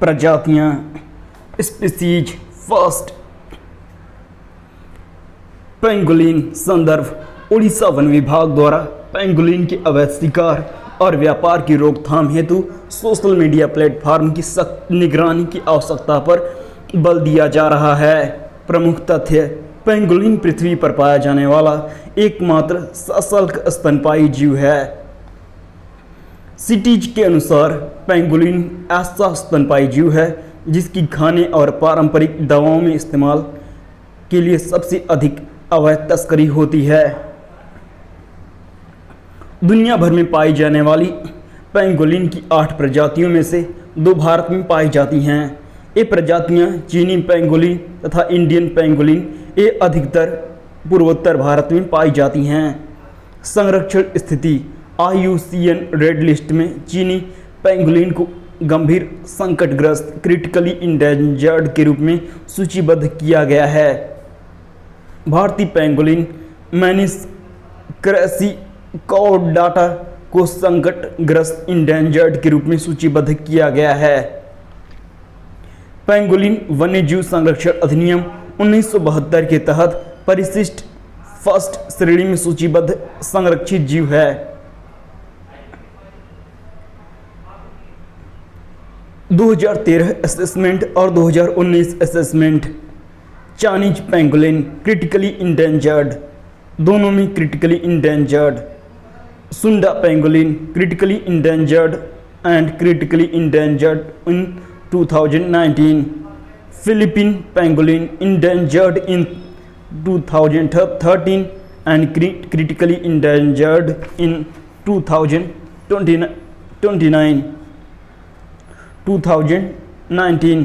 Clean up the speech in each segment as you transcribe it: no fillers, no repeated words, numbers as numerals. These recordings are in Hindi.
प्रजातियां। स्पीसीज। First, pangolin. संदर्भ, उड़ीसा वन विभाग द्वारा पेंगोलिन के अवैध शिकार और व्यापार की रोकथाम हेतु सोशल मीडिया प्लेटफॉर्म की सख्त निगरानी की आवश्यकता पर बल दिया जा रहा है। प्रमुख तथ्य, पेंगोलिन पृथ्वी पर पाया जाने वाला एकमात्र सशल्क स्तनपायी जीव है। सिटीज के अनुसार पेंगोलिन ऐसा स्तनपायी जीव है जिसकी खाने और पारंपरिक दवाओं में इस्तेमाल के लिए सबसे अधिक अवैध तस्करी होती है। दुनिया भर में पाई जाने वाली पेंगोलिन की 8 प्रजातियों में से 2 भारत में पाई जाती हैं। ये प्रजातियां चीनी पेंगोलिन तथा इंडियन पेंगोलिन ये अधिकतर पूर्वोत्तर भारत में पाई जाती हैं। संरक्षण स्थिति, IUCN रेड लिस्ट में चीनी पेंगोलिन को गंभीर संकटग्रस्त क्रिटिकली इंडेंजर्ड के रूप में सूचीबद्ध किया गया है। भारतीय पेंगोलिन मैनिस क्रैसिकॉर्डाटा को संकटग्रस्त इंडेंजर्ड के रूप में सूचीबद्ध किया गया है। पेंगोलिन वन्यजीव संरक्षण अधिनियम 1972 के तहत परिशिष्ट फर्स्ट श्रेणी में सूचीबद्ध संरक्षित जीव है। 2013 असेसमेंट और 2019 assessment. Chinese pangolin critically endangered, दोनों में क्रिटिकली इंडेंजर्ड। सुंडा pangolin critically endangered and critically endangered in 2019। Philippine pangolin endangered in 2013 and critically endangered in 2019.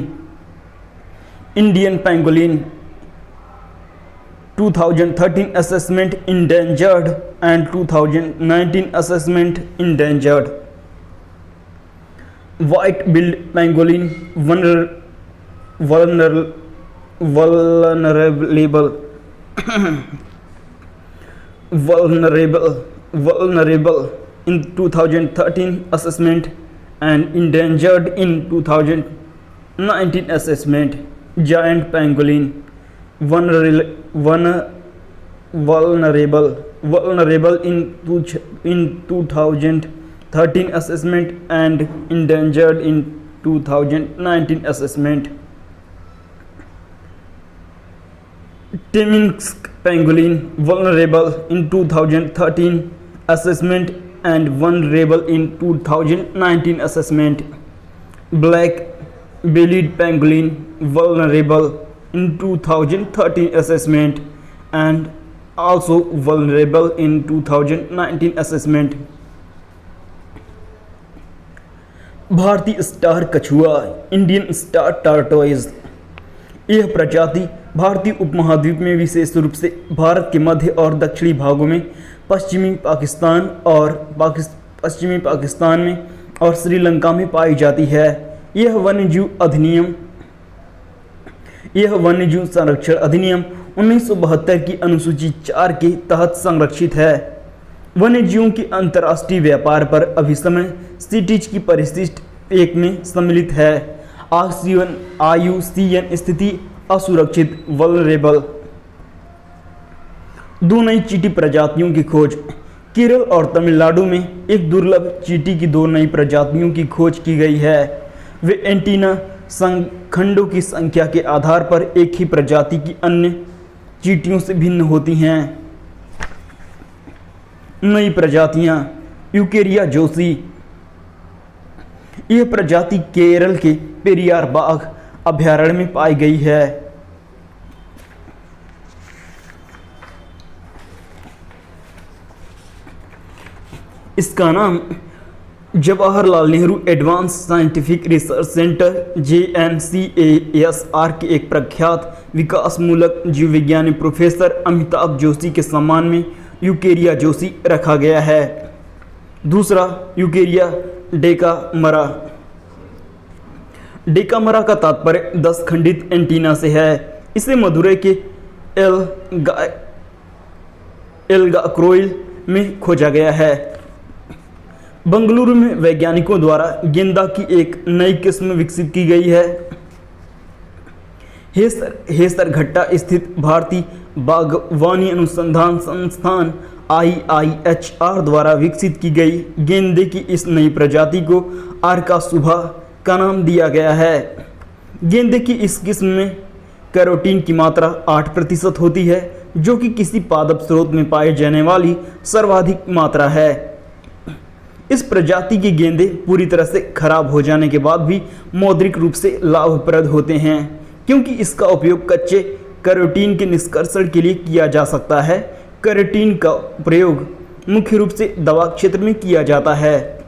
Indian pangolin 2013 assessment endangered and 2019 assessment endangered. White-billed pangolin vulnerable in 2013 assessment and endangered in 2019 assessment. Giant pangolin vulnerable in 2013 assessment and endangered in 2019 assessment. Teminsk pangolin vulnerable in 2013 assessment and vulnerable in 2019 assessment. Black-bellied pangolin vulnerable in 2013 assessment and also vulnerable in 2019 assessment. भारतीय स्टार कछुआ इंडियन स्टार टार्टोइज। यह प्रजाति भारतीय उपमहाद्वीप में विशेष रूप से भारत के मध्य और दक्षिणी भागों में पश्चिमी पाकिस्तान में और श्रीलंका में पाई जाती है। यह वन्यजीव संरक्षण अधिनियम 1972 की अनुसूची 4 के तहत संरक्षित है। वन्यजीवों के अंतर्राष्ट्रीय व्यापार पर अभी समय सिटीज की परिशिष्ट 1 में सम्मिलित है। IUCN स्थिति असुरक्षित वल्नरेबल। 2 नई चींटी प्रजातियों की खोज। केरल और तमिलनाडु में एक दुर्लभ चींटी की 2 नई प्रजातियों की खोज की गई है। वे एंटीना संखंडों की संख्या के आधार पर एक ही प्रजाति की अन्य चींटियों से भिन्न होती हैं। नई प्रजातियां। यूकेरिया जोशी। यह प्रजाति केरल के पेरियार बाघ अभयारण्य में पाई गई है। इसका नाम Jawaharlal Nehru advance scientific research centre JNCASR के एक प्रख्यात विकासमूलक जीव विज्ञानी प्रोफेसर अमिताभ जोशी के सम्मान में यूकेरिया जोशी रखा गया है। दूसरा, यूकेरिया डेकामरा। डेकामरा का तात्पर्य 10 खंडित एंटीना से है। इसे मदुरै के एल्गाक्रोइल में खोजा गया है। बेंगलुरु में वैज्ञानिकों द्वारा गेंदा की एक नई किस्म विकसित की गई है। हेसरघट्टा स्थित भारतीय बागवानी अनुसंधान संस्थान IIHR द्वारा विकसित की गई गेंदे की इस नई प्रजाति को आर्का सुभा का नाम दिया गया है। गेंदे की इस किस्म में कैरोटीन की मात्रा 8% होती है, जो कि किसी पादप स्रोत में पाए जाने वाली सर्वाधिक मात्रा है। इस प्रजाति के गेंदे पूरी तरह से खराब हो जाने के बाद भी मौद्रिक रूप से लाभप्रद होते हैं, क्योंकि इसका उपयोग कच्चे कैरोटीन के निष्कर्षण के लिए किया जा सकता है। कैरोटीन का प्रयोग मुख्य रूप से दवा क्षेत्र में किया जाता है।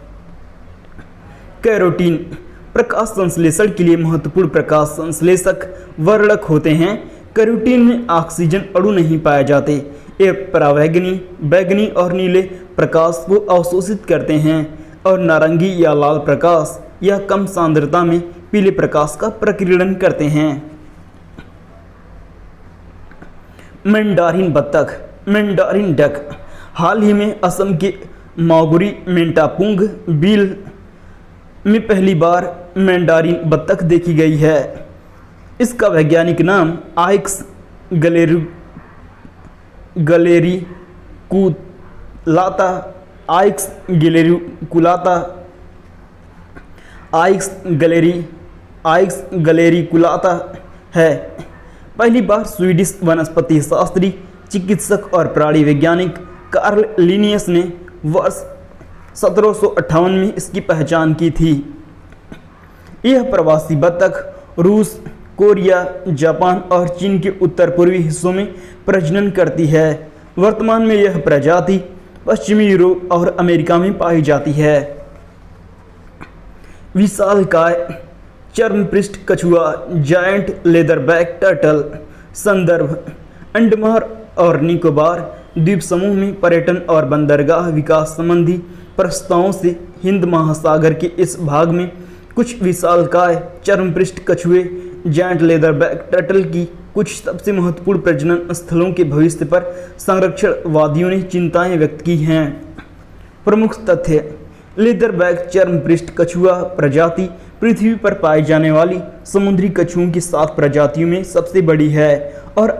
कैरोटीन प्रकाश संश्लेषण के लिए महत्वपूर्ण प्रकाश संश्लेषक वर्णक होते हैं। कैरोटीन में ऑक्सीजन अणु नहीं पाए जाते। ये परावैंगनी, बैंगनी और नीले प्रकाश को अवशोषित करते हैं और नारंगी या लाल प्रकाश या कम सांद्रता में पीले प्रकाश का प्रकीर्णन करते हैं। मैंडारिन बत्तख, मैंडारिन डक। हाल ही में असम के मागुरी मेंटापुंग बिल में पहली बार मैंडारिन बत्तख देखी गई है। इसका वैज्ञानिक नाम आइक्स गलेरिकुलाता आइक्स गलेरिकुलाता है। पहली बार स्वीडिश वनस्पति शास्त्री, चिकित्सक और प्राणी वैज्ञानिक कार्ल लिनियस ने वर्ष 1758 में इसकी पहचान की थी। यह प्रवासी बत्तख रूस, कोरिया, जापान और चीन के उत्तर पूर्वी हिस्सों में प्रजनन करती है। वर्तमान में यह प्रजाति पश्चिमी यूरोप और अमेरिका में पाई जाती है। विशालकाय चर्मपृष्ठ कछुआ, जायंट लेदरबैक टर्टल। संदर्भ: अंडमान और निकोबार द्वीप समूह में पर्यटन और बंदरगाह विकास संबंधी प्रस्तावों से हिंद महासागर के इस भाग में कुछ विशालकाय चर्मपृष्ठ कछुए, जायंट लेदरबैक टर्टल की कुछ सबसे महत्वपूर्ण प्रजनन स्थलों के भविष्य पर संरक्षणवादियों ने चिंताएं व्यक्त की हैं। प्रमुख तथ्य: लेदरबैक चर्मपृष्ठ कछुआ प्रजाति पृथ्वी पर पाई जाने वाली समुद्री कछुओं की 7 प्रजातियों में सबसे बड़ी है और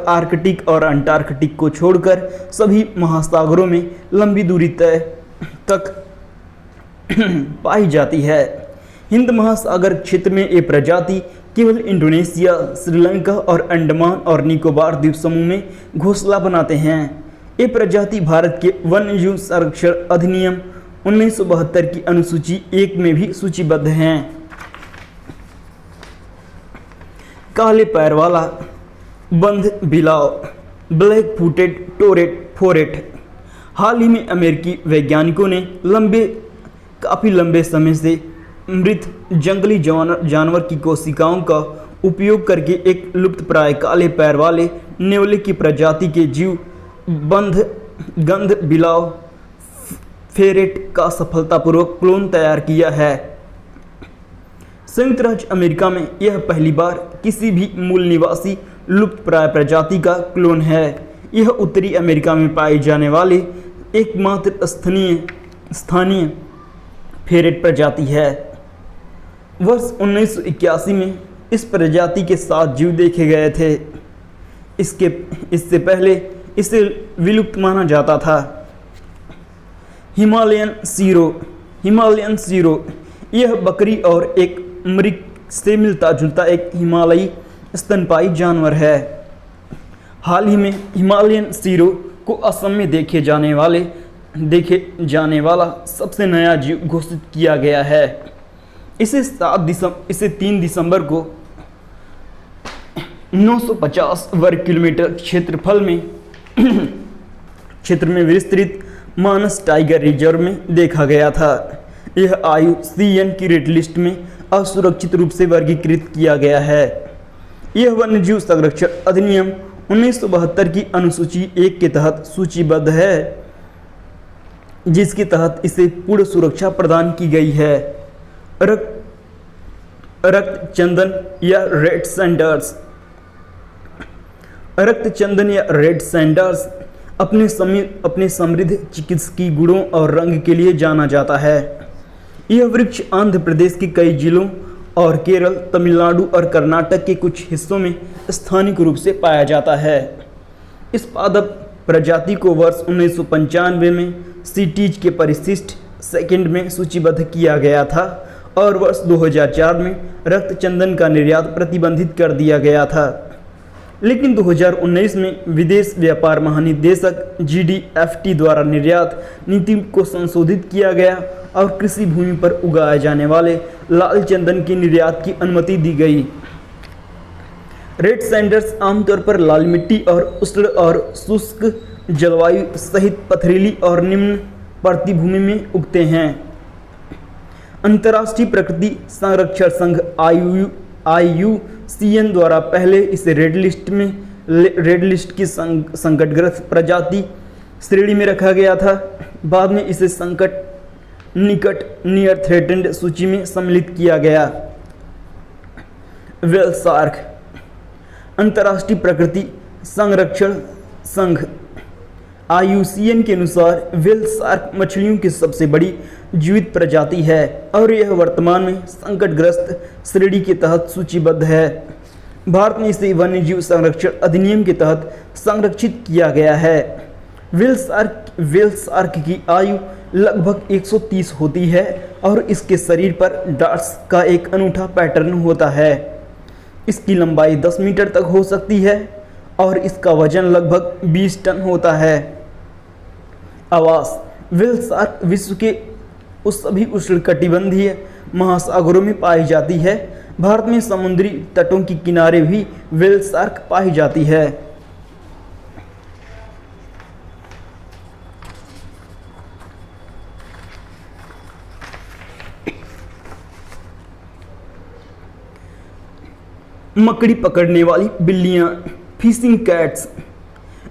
आर्कटिक और अंटार्कटिक को छोड़कर सभी महासागरों में लंबी दूरी तक पाई जाती है। हिंद महासागर क्षेत्र में ये प्रजाति केवल इंडोनेशिया, श्रीलंका और अंडमान और निकोबार द्वीप समूह में घोंसला बनाते हैं। ये प्रजाति भारत के वन्यजीव संरक्षण अधिनियम 1972 की अनुसूची 1 में भी सूचीबद्ध हैं। काले पैर वाला बंध बिलाव, ब्लैक फुटेड टोरेट फोरेट। हाल ही में अमेरिकी वैज्ञानिकों ने काफ़ी लंबे समय से मृत जंगली जानवर की कोशिकाओं का उपयोग करके एक लुप्तप्राय काले पैर वाले नेवले की प्रजाति के जीव गंध बिलाव फेरेट का सफलतापूर्वक क्लोन तैयार किया है। संयुक्त राज्य अमेरिका में यह पहली बार किसी भी मूल निवासी लुप्तप्राय प्रजाति का क्लोन है। यह उत्तरी अमेरिका में पाई जाने वाली एकमात्र स्थानीय फेरेट प्रजाति है। वर्ष 1981 में इस प्रजाति के 7 जीव देखे गए थे। इससे पहले इसे विलुप्त माना जाता था। हिमालयन सीरो यह बकरी और एक मृग से मिलता जुलता एक हिमालयी स्तनपायी जानवर है। हाल ही में हिमालयन सीरो को असम में देखे जाने वाला सबसे नया जीव घोषित किया गया है। इसे 3 दिसंबर को 950 वर्ग किलोमीटर क्षेत्र में विस्तृत मानस टाइगर रिजर्व में देखा गया था। यह IUCN की रेड लिस्ट में असुरक्षित रूप से वर्गीकृत किया गया है। यह वन्यजीव संरक्षण अधिनियम 1972 की अनुसूची 1 के तहत सूचीबद्ध है, जिसके तहत इसे पूर्ण सुरक्षा प्रदान की गई है। रक्तचंदन या रेड सैंडर्स अपने समृद्ध चिकित्सकीय गुणों और रंग के लिए जाना जाता है। यह वृक्ष आंध्र प्रदेश के कई जिलों और केरल, तमिलनाडु और कर्नाटक के कुछ हिस्सों में स्थानिक रूप से पाया जाता है। इस पादप प्रजाति को वर्ष 1995 में सीटीज के परिशिष्ट सेकंड में सूचीबद्ध किया गया था और वर्ष 2004 में रक्त चंदन का निर्यात प्रतिबंधित कर दिया गया था। लेकिन 2019 में विदेश व्यापार महानिदेशक GDFT द्वारा निर्यात नीति को संशोधित किया गया और कृषि भूमि पर उगाए जाने वाले लाल चंदन के निर्यात की अनुमति दी गई। रेड सैंडर्स आमतौर पर लाल मिट्टी और उष्ण और शुष्क जलवायु सहित पथरीली और निम्न प्रतिभूमि में उगते हैं। अंतर्राष्ट्रीय प्रकृति संरक्षण संघ IUCN द्वारा पहले इसे रेड लिस्ट की संकटग्रस्त प्रजाति श्रेणी में रखा गया था। बाद में इसे नियर थ्रेटेंड सूची में सम्मिलित किया गया। Whale shark. अंतर्राष्ट्रीय प्रकृति संरक्षण संघ IUCN के अनुसार व्हेल शार्क मछलियों की सबसे बड़ी जीवित प्रजाति है और यह वर्तमान में संकटग्रस्त श्रेणी के तहत सूचीबद्ध है। भारत में इसे वन्यजीव संरक्षण अधिनियम के तहत संरक्षित किया गया है। व्हेल शार्क की आयु लगभग 130 होती है और इसके शरीर पर डार्ट्स का एक अनूठा पैटर्न होता है। इसकी लंबाई 10 मीटर तक हो सकती है और इसका वजन लगभग 20 टन होता है। आवास। व्हेल शार्क विश्व के उस सभी उष्णकटिबंधीय महासागरों में पाई जाती है। भारत में समुद्री तटों के किनारे भी व्हेल शार्क पाई जाती है। मकड़ी पकड़ने वाली बिल्लियां, फिशिंग कैट्स।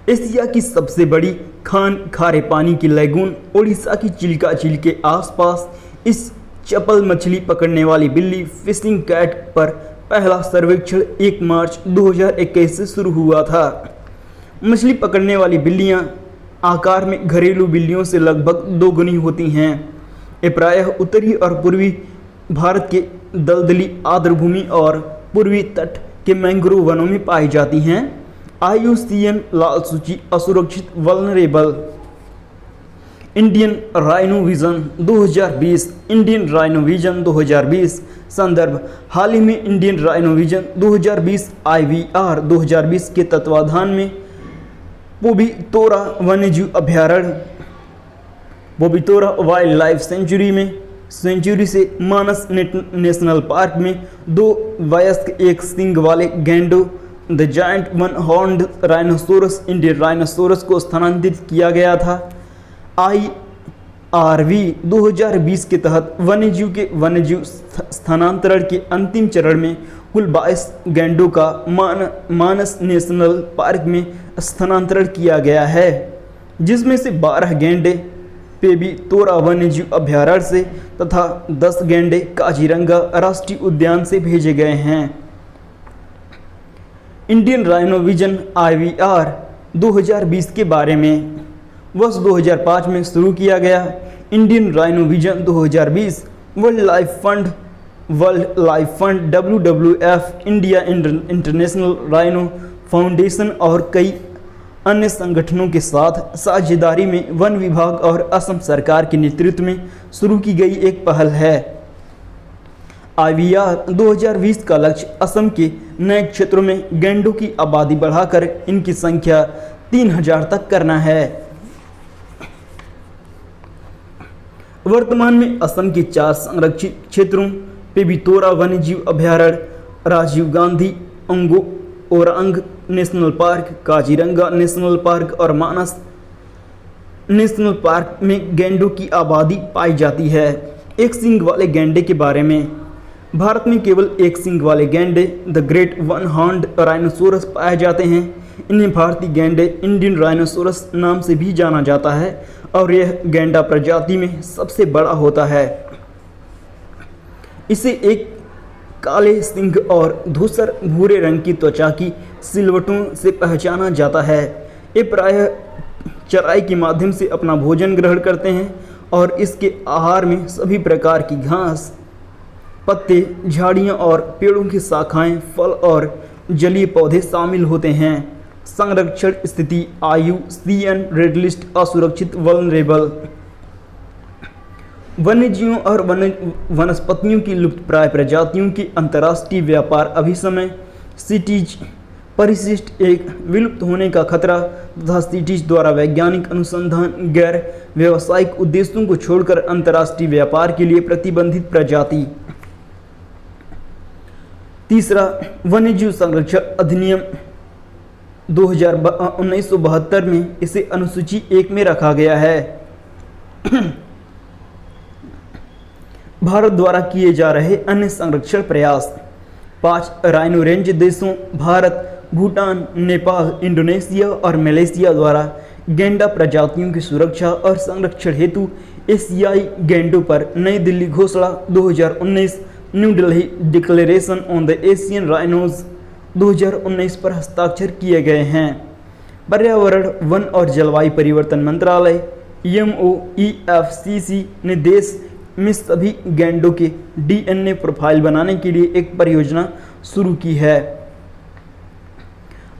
एशिया की सबसे बड़ी खारे पानी की लैगून ओडिशा की चिल्का झील के आसपास इस चपल मछली पकड़ने वाली बिल्ली फिशिंग कैट पर पहला सर्वेक्षण 1 मार्च 2021 से शुरू हुआ था। मछली पकड़ने वाली बिल्लियां आकार में घरेलू बिल्लियों से लगभग 2 गुनी होती हैं। ये प्रायः उत्तरी और पूर्वी भारत के दलदली आर्द्रभूमि और पूर्वी तट के मैंग्रोव वनों में पाई जाती हैं। IUCN लाल सूची असुरक्षित vulnerable. Indian rhino vision 2020। Indian rhino vision 2020 संदर्भ। हाल ही में इंडियन राइनो विजन 2020 IVR 2020 के तत्वाधान में पोबितोरा वन्यजीव अभयारण्य, पोबितोरा वाइल्ड लाइफ सेंचुरी से मानस नेशनल पार्क में 2 वयस्क एक सींग वाले गैंडों the giant one horned rhinoceros Indian rhinoceros को स्थानांतरित किया गया था। IRV 2020 के तहत वन्यजीव स्थानांतरण के अंतिम चरण में कुल 22 गैंडों का मानस नेशनल पार्क में स्थानांतरण किया गया है, जिसमें से 12 गैंडे पोबितोरा वन्यजीव अभयारण्य से तथा 10 गैंडे काजीरंगा राष्ट्रीय उद्यान से भेजे गए हैं। इंडियन राइनो विजन IVR 2020 के बारे में। वर्ष 2005 में शुरू किया गया Indian rhino vision 2020 world life fund WWF, India international rhino foundation और कई अन्य संगठनों के साथ साझेदारी में वन विभाग और असम सरकार के नेतृत्व में शुरू की गई एक पहल है। IVR 2020 का लक्ष्य असम के नए क्षेत्रों में गैंडों की आबादी बढ़ाकर इनकी संख्या 3000 तक करना है। वर्तमान में असम के 4 संरक्षित क्षेत्रों पोबितोरा वन्यजीव अभयारण्य, Rajiv Gandhi Orang National Park, Kaziranga National Park और मानस नेशनल पार्क में गैंडों की आबादी पाई जाती है। एक सींग वाले गैंडे के बारे में। भारत में केवल एक सींग वाले गैंडे the great one horned rhinoceros पाए जाते हैं। इन्हें भारतीय गैंडे इंडियन राइनोसोरस नाम से भी जाना जाता है और यह गैंडा प्रजाति में सबसे बड़ा होता है। इसे एक काले सींग और धूसर भूरे रंग की त्वचा की सिलवटों से पहचाना जाता है। ये प्रायः चराई के माध्यम से अपना भोजन ग्रहण करते हैं और इसके आहार में सभी प्रकार की घास, पत्ते, झाड़ियाँ और पेड़ों की शाखाएं, फल और जलीय पौधे शामिल होते हैं। संरक्षण स्थिति IUCN रेड लिस्ट असुरक्षित वल्नरेबल वन्यजीवों और वनस्पतियों की लुप्तप्राय प्रजातियों की अंतर्राष्ट्रीय व्यापार अभिसमय सिटीज परिशिष्ट एक विलुप्त होने का खतरा तथा सिटीज द्वारा वैज्ञानिक अनुसंधान गैर व्यावसायिक उद्देश्यों को छोड़कर अंतर्राष्ट्रीय व्यापार के लिए प्रतिबंधित प्रजाति। तीसरा, वन्यजीव संरक्षण अधिनियम 1972 में इसे अनुसूची 1 में रखा गया है। भारत द्वारा किए जा रहे अन्य संरक्षण प्रयास 5 राइनो रेंज देशों भारत, भूटान, नेपाल, इंडोनेशिया और मलेशिया द्वारा गैंडा प्रजातियों की सुरक्षा और संरक्षण हेतु एशियाई गैंडों पर नई दिल्ली घोषणा 2019 new Delhi declaration on the Asian rhinos 2019 पर हस्ताक्षर किए गए हैं। पर्यावरण, वन और जलवायु परिवर्तन मंत्रालय MOEFCC ने देश में सभी गैंडों के DNA प्रोफाइल बनाने के लिए एक परियोजना शुरू की है।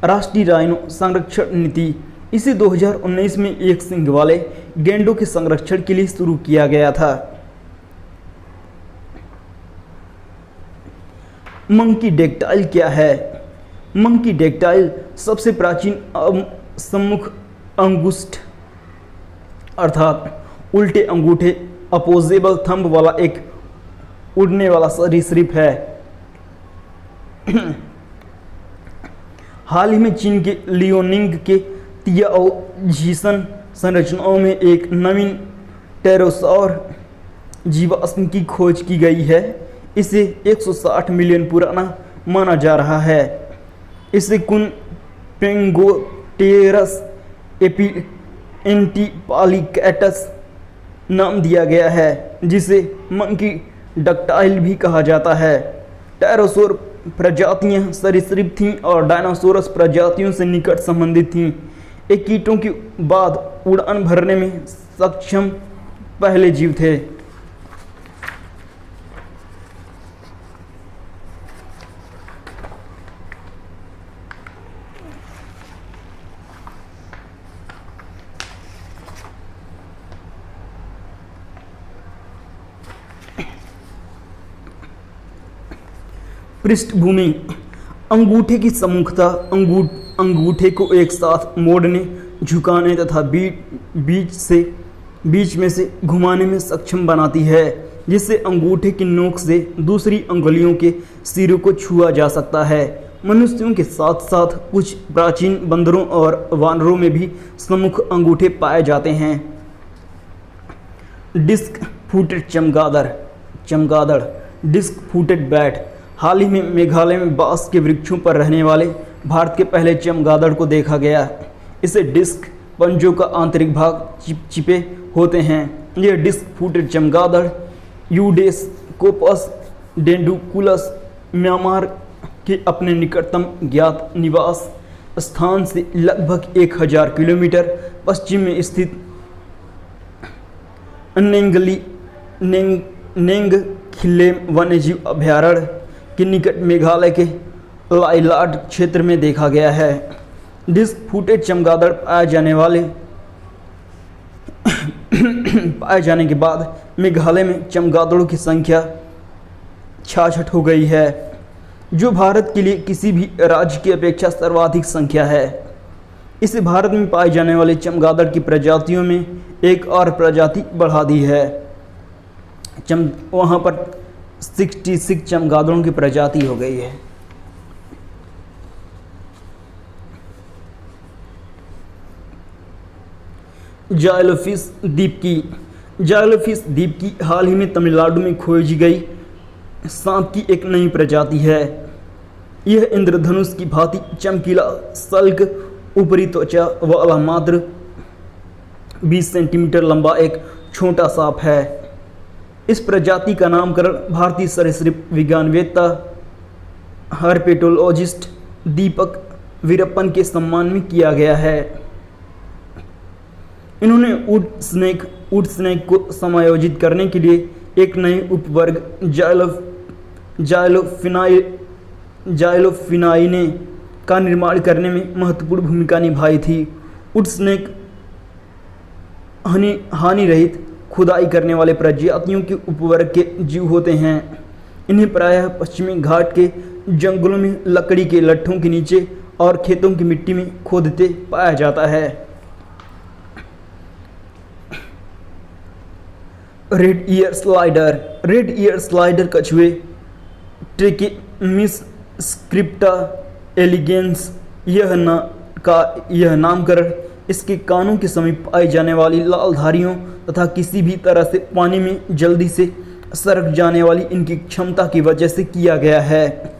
राष्ट्रीय राइनो संरक्षण नीति इसे 2019 में एक सींग वाले गैंडों के संरक्षण के लिए शुरू किया गया था। मंकी डेक्टाइल क्या है? मंकी डेक्टाइल सबसे प्राचीन सम्मुख अंगुष्ठ अर्थात उल्टे अंगूठे अपोजेबल थंब वाला एक उड़ने वाला सरीसृप है। हाल ही में चीन के लियोनिंग के तियाओ झीसन संरचनाओं में एक नवीन टेरोसौर जीवाश्म की खोज की गई है। इसे 160 मिलियन पुराना माना जा रहा है। इसे कुन पेंगोटेरस एंटीपालिकैटस नाम दिया गया है, जिसे मंकी डक्टाइल भी कहा जाता है। टेरोसौर प्रजातियां सरीसृप थीं और डायनासोरस प्रजातियों से निकट संबंधित थीं। ये कीटों के बाद उड़ान भरने में सक्षम पहले जीव थे। पृष्ठभूमि, अंगूठे की सम्मुखता अंगूठे को एक साथ मोड़ने, झुकाने तथा बीच में से घुमाने में सक्षम बनाती है, जिससे अंगूठे की नोक से दूसरी अंगुलियों के सिरों को छुआ जा सकता है। मनुष्यों के साथ साथ कुछ प्राचीन बंदरों और वानरों में भी सम्मुख अंगूठे पाए जाते हैं। डिस्क फूटेड चमगादड़ डिस्क फूटेड बैट। हाल ही में मेघालय में बांस के वृक्षों पर रहने वाले भारत के पहले चमगादड़ को देखा गया। इसे डिस्क पंजों का आंतरिक भाग चिपचिपे होते हैं। यह डिस्क फूटेड चमगादड़ यूडेस्कोपस डेंडुकुलस म्यांमार के अपने निकटतम ज्ञात निवास स्थान से लगभग 1000 किलोमीटर पश्चिम में स्थित नेंगखिल्लेम वन्यजीव अभयारण्य के निकट मेघालय के लाइलाड क्षेत्र में देखा गया है। डिस्क फूटेड चमगादड़ पाए जाने के बाद मेघालय में चमगादड़ों की संख्या 66 हो गई है, जो भारत के लिए किसी भी राज्य की अपेक्षा सर्वाधिक संख्या है। इसे भारत में पाए जाने वाले चमगादड़ की प्रजातियों में एक और प्रजाति बढ़ा दी है। वहाँ पर 66 चमगादड़ों की प्रजाति हो गई है। जायलोफिश द्वीप की हाल ही में तमिलनाडु में खोजी गई सांप की एक नई प्रजाति है। यह इंद्रधनुष की भांति चमकीला सल्क ऊपरी त्वचा वाला मात्र 20 सेंटीमीटर लंबा एक छोटा सांप है। इस प्रजाति का नामकरण भारतीय सरीसृप विज्ञानवेत्ता हर्पेटोलॉजिस्ट दीपक वीरप्पन के सम्मान में किया गया है। इन्होंने वुड स्नेक को समायोजित करने के लिए एक नए उपवर्ग जाइलोफिनाइने का निर्माण करने में महत्वपूर्ण भूमिका निभाई थी। वुड स्नेक हानि रहित खुदाई करने वाले प्रजातियों के उपवर्ग के जीव होते हैं। इन्हें प्रायः पश्चिमी घाट के जंगलों में लकड़ी के लट्ठों के नीचे और खेतों की मिट्टी में खोदते पाया जाता है। रेड ईयर स्लाइडर कछुए ट्रेकिमिस स्क्रिप्टा एलिगेंस यह नामकरण इसके कानों के समीप पाई जाने वाली लाल धारियों तथा किसी भी तरह से पानी में जल्दी से सरक जाने वाली इनकी क्षमता की वजह से किया गया है।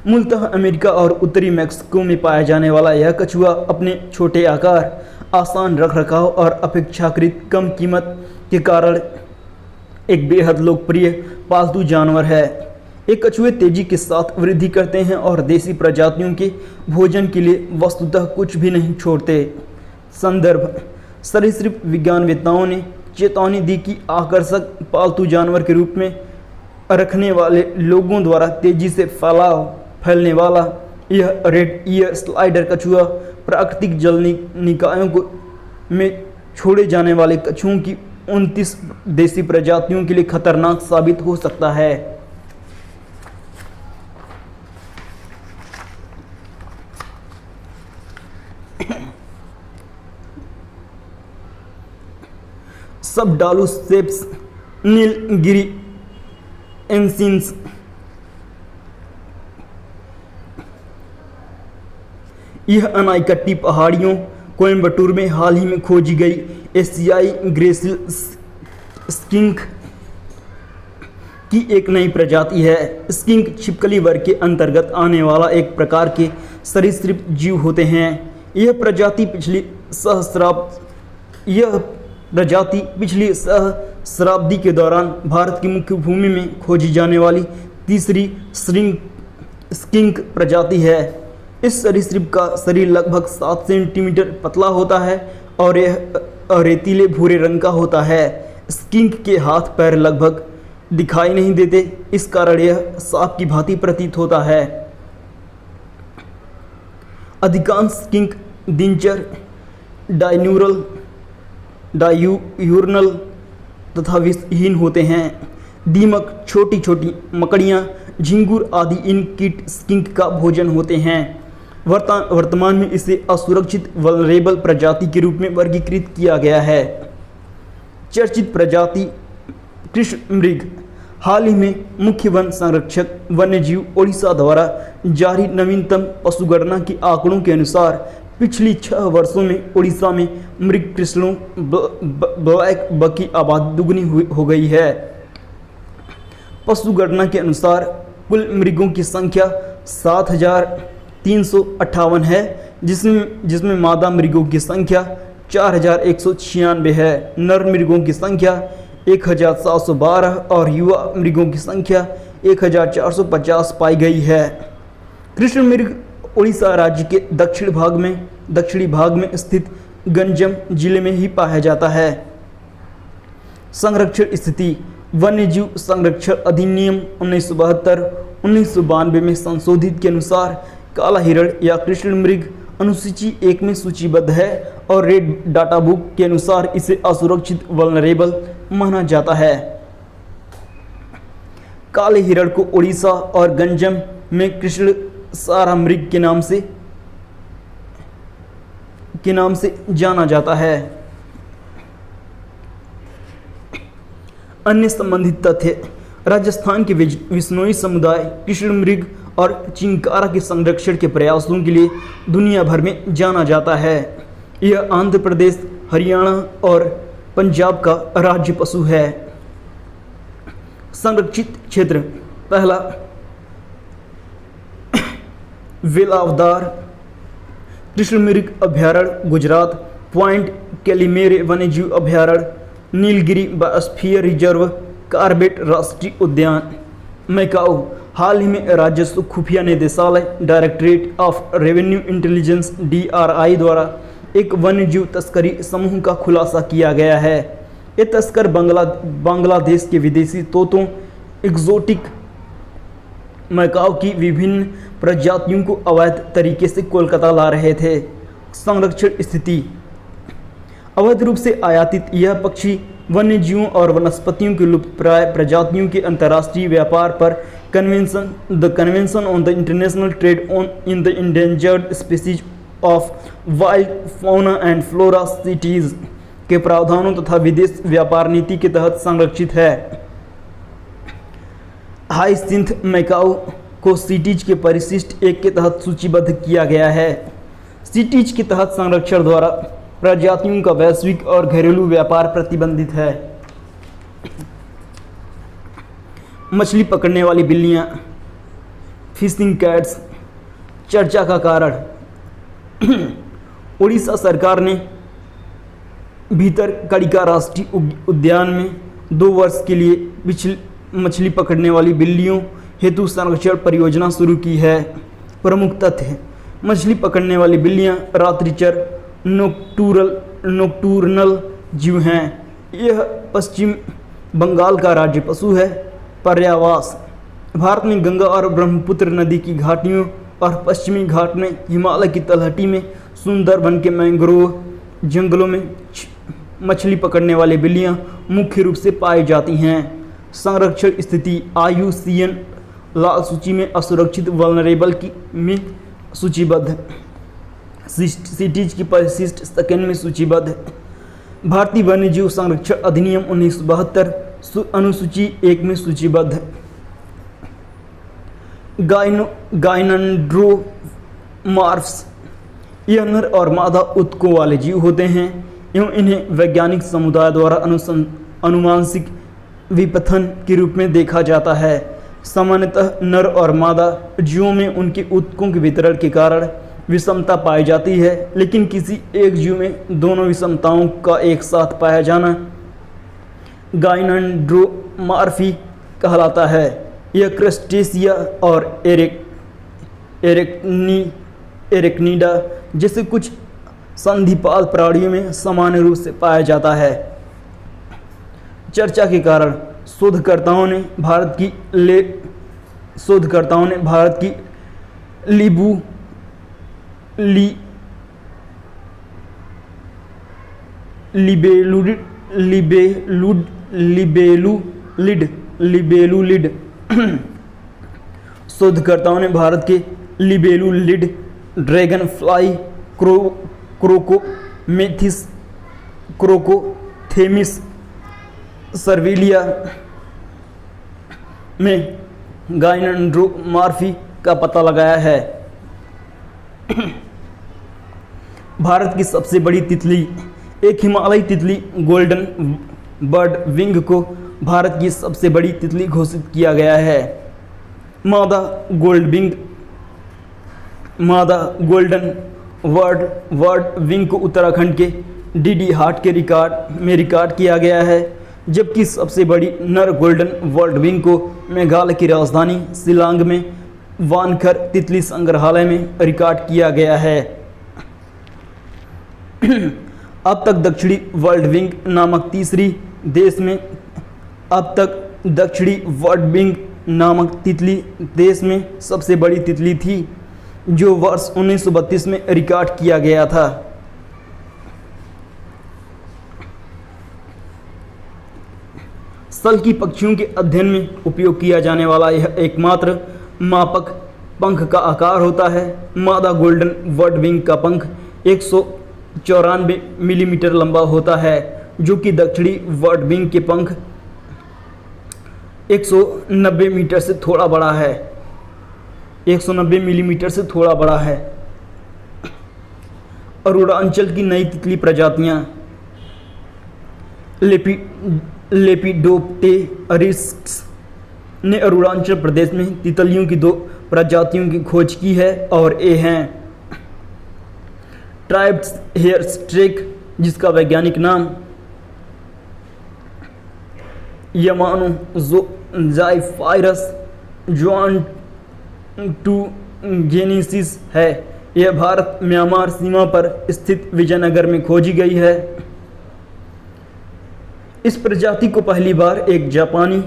मूलतः अमेरिका और उत्तरी मैक्सिको में पाया जाने वाला यह कछुआ अपने छोटे आकार, आसान रखरखाव और अपेक्षाकृत कम कीमत के कारण एक बेहद लोकप्रिय पालतू जानवर है। ये कछुए तेजी के साथ वृद्धि करते हैं और देसी प्रजातियों के भोजन के लिए वस्तुतः कुछ भी नहीं छोड़ते। संदर्भ: सरीसृप विज्ञानवेत्ताओं ने चेतावनी दी कि आकर्षक पालतू जानवर के रूप में रखने वाले लोगों द्वारा तेजी से फैलने वाला यह रेड ईयर स्लाइडर कछुआ प्राकृतिक जल निकायों में छोड़े जाने वाले कछुओं की 29 देसी प्रजातियों के लिए खतरनाक साबित हो सकता है। सबडालुसेप्स नीलगिरी एंसिंस यह अनाइकट्टी पहाड़ियों कोयम्बटूर में हाल ही में खोजी गई एशियाई ग्रेसिल स्किंक की एक नई प्रजाति है। स्किंक छिपकली वर्ग के अंतर्गत आने वाला एक प्रकार के सरीसृप जीव होते हैं। यह प्रजाति पिछली सहस्राब्दी के दौरान भारत की मुख्य भूमि में खोजी जाने वाली तीसरी स्किंक प्रजाति है। इस सरीसृप का शरीर लगभग 7 सेंटीमीटर पतला होता है और यह रेतीले भूरे रंग का होता है। स्किंक के हाथ पैर लगभग दिखाई नहीं देते, इस कारण यह सांप की भांति प्रतीत होता है। अधिकांश स्किंक दिनचर, डायूर्नल तथा विषहीन होते हैं। दीमक, छोटी छोटी मकड़ियाँ, झिंगुर आदि इन कीट स्किंक का भोजन होते हैं। वर्तमान में इसे असुरक्षित वल्नरेबल प्रजाति के रूप में वर्गीकृत किया गया है। चर्चित प्रजाति कृष्ण मृग। हाल ही में मुख्य वन संरक्षक वन्यजीव ओडिशा द्वारा जारी नवीनतम पशुगणना के आंकड़ों के अनुसार पिछली 6 वर्षों में ओडिशा में मृग कृष्णों ब्लैक बक की आबादी दुगनी हो गई है। पशुगणना के अनुसार कुल मृगों की संख्या 7,358 है, जिसमें मादा मृगों की संख्या 4,196 है, नर मृगों की संख्या 1,712 और युवा मृगों की संख्या 1,450 पाई गई है। कृष्ण मृग उड़ीसा राज्य के दक्षिणी भाग में स्थित गंजम जिले में ही पाया जाता है। संरक्षण स्थिति: वन्यजीव संरक्षण अधिनियम 1972-1992 में संशोधित के अनुसार काला हिरण या कृष्ण मृग अनुसूची 1 में सूचीबद्ध है और रेड डाटा बुक के अनुसार इसे असुरक्षित वल्नरेबल माना जाता है। काले हिरण को उड़ीसा और गंजम में कृष्ण सारा मृग के नाम से जाना जाता है। अन्य संबंधित तथ्य: राजस्थान के विश्नोई समुदाय कृष्ण मृग और चिंकारा के संरक्षण के प्रयासों के लिए दुनिया भर में जाना जाता है। यह आंध्र प्रदेश, हरियाणा और पंजाब का राज्य पशु है। संरक्षित क्षेत्र: पहला, वेलावदार कृष्ण मृग अभयारण्य गुजरात, पॉइंट कैलिमेरे वन्यजीव अभयारण्य, नीलगिरी बायोस्फीयर रिजर्व, कार्बेट राष्ट्रीय उद्यान। मैकाओ: हाल ही में राजस्व खुफिया निदेशालय directorate of revenue intelligence DRI द्वारा एक वन्यजीव तस्करी समूह का खुलासा किया गया है। ये तस्कर बांग्लादेश के विदेशी तोतों, एक्जोटिक मैकाओ की विभिन्न प्रजातियों को अवैध तरीके से कोलकाता ला रहे थे। संरक्षण स्थिति: अवैध रूप से आयातित यह पक्षी वन्यजीवों और वनस्पतियों की लुप्तप्राय प्रजातियों के अंतर्राष्ट्रीय व्यापार पर the convention on the international trade on in the endangered species of wild fauna and flora cities के प्रावधानों तथा विदेश व्यापार नीति के तहत संरक्षित है। हाइसिंथ मैकाओ को सीटीज के परिशिष्ट 1 के तहत सूचीबद्ध किया गया है। सीटीज के तहत संरक्षण द्वारा प्रजातियों का वैश्विक और घरेलू व्यापार प्रतिबंधित है। मछली पकड़ने वाली बिल्लियां, फिशिंग कैट्स, चर्चा का कारण। उड़ीसा सरकार ने भीतरकनिका राष्ट्रीय उद्यान में 2 वर्ष के लिए मछली पकड़ने वाली बिल्लियों हेतु संरक्षण परियोजना शुरू की है। प्रमुख तथ्य: मछली पकड़ने वाली बिल्लियां रात्रिचर नोक्टूर्नल जीव हैं। यह पश्चिम बंगाल का राज्य पशु है। पर्यावास: भारत में गंगा और ब्रह्मपुत्र नदी की घाटियों और पश्चिमी घाट में हिमालय की तलहटी में सुंदरबन के मैंग्रोव जंगलों में मछली पकड़ने वाली बिल्लियां मुख्य रूप से पाई जाती हैं। संरक्षण स्थिति: IUCN लाल सूची में असुरक्षित वल्नरेबल में सूचीबद्ध है। सीटीज की परिशिष्ट सेकंड में सूचीबद्ध है। भारतीय वन्यजीव संरक्षण अधिनियम 1972 अनुसूची 1 में सूचीबद्ध है। गाइनन्ड्रोमार्फ्स: यह नर और मादा उत्तकों वाले जीव होते हैं एवं इन्हें वैज्ञानिक समुदाय द्वारा अनुवांशिक विपथन के रूप में देखा जाता है। सामान्यतः नर और मादा जीवों में उनके उत्तकों के वितरण के कारण विषमता पाई जाती है, लेकिन किसी एक जीव में दोनों विषमताओं का एक साथ पाया जाना गाइनन्ड्रोमार्फी कहलाता है। यह क्रस्टेशिया और एरेक्निडा जैसे कुछ संधिपाद प्राणियों में सामान्य रूप से पाया जाता है। चर्चा के कारण: शोधकर्ताओं ने भारत की लिबेलुलिड शोधकर्ताओं ने भारत के लिबेलुलिड, ड्रैगन फ्लाई, क्रोकोथेमिस सर्विलिया में गाइनन्ड्रोमार्फी का पता लगाया है। भारत की सबसे बड़ी तितली: एक हिमालयी तितली गोल्डन बर्ड विंग को भारत की सबसे बड़ी तितली घोषित किया गया है। मादा गोल्डन वर्ड विंग को उत्तराखंड के डीडी हाट के रिकॉर्ड किया गया है, जबकि सबसे बड़ी नर गोल्डन वर्ल्ड विंग को मेघालय की राजधानी शिलांग में वानखर तितली संग्रहालय में रिकॉर्ड किया गया है। अब तक दक्षिणी वर्ल्ड विंग नामक तितली देश में सबसे बड़ी तितली थी, जो वर्ष 1932 में रिकॉर्ड किया गया था। स्थल की पक्षियों के अध्ययन में उपयोग किया जाने वाला यह एकमात्र मापक पंख का आकार होता है। मादा गोल्डन वर्ड विंग का पंख 194 मिलीमीटर लंबा होता है, जो कि दक्षिणी वर्ड विंग के पंख 190 मीटर से थोड़ा बड़ा है 190 मिलीमीटर से थोड़ा बड़ा है। अरुणाचल की नई तितली प्रजातियां लेपिडोप्टेरिक्स ने अरुणाचल प्रदेश में तितलियों की 2 प्रजातियों की खोज की है, और ये हैं ट्राइब्स हेयर स्ट्रेक, जिसका वैज्ञानिक नाम यामानोज़ोफ़ायरस जोआंटुगेनेसिस है। यह भारत म्यांमार सीमा पर स्थित विजयनगर में खोजी गई है। इस प्रजाति को पहली बार एक जापानी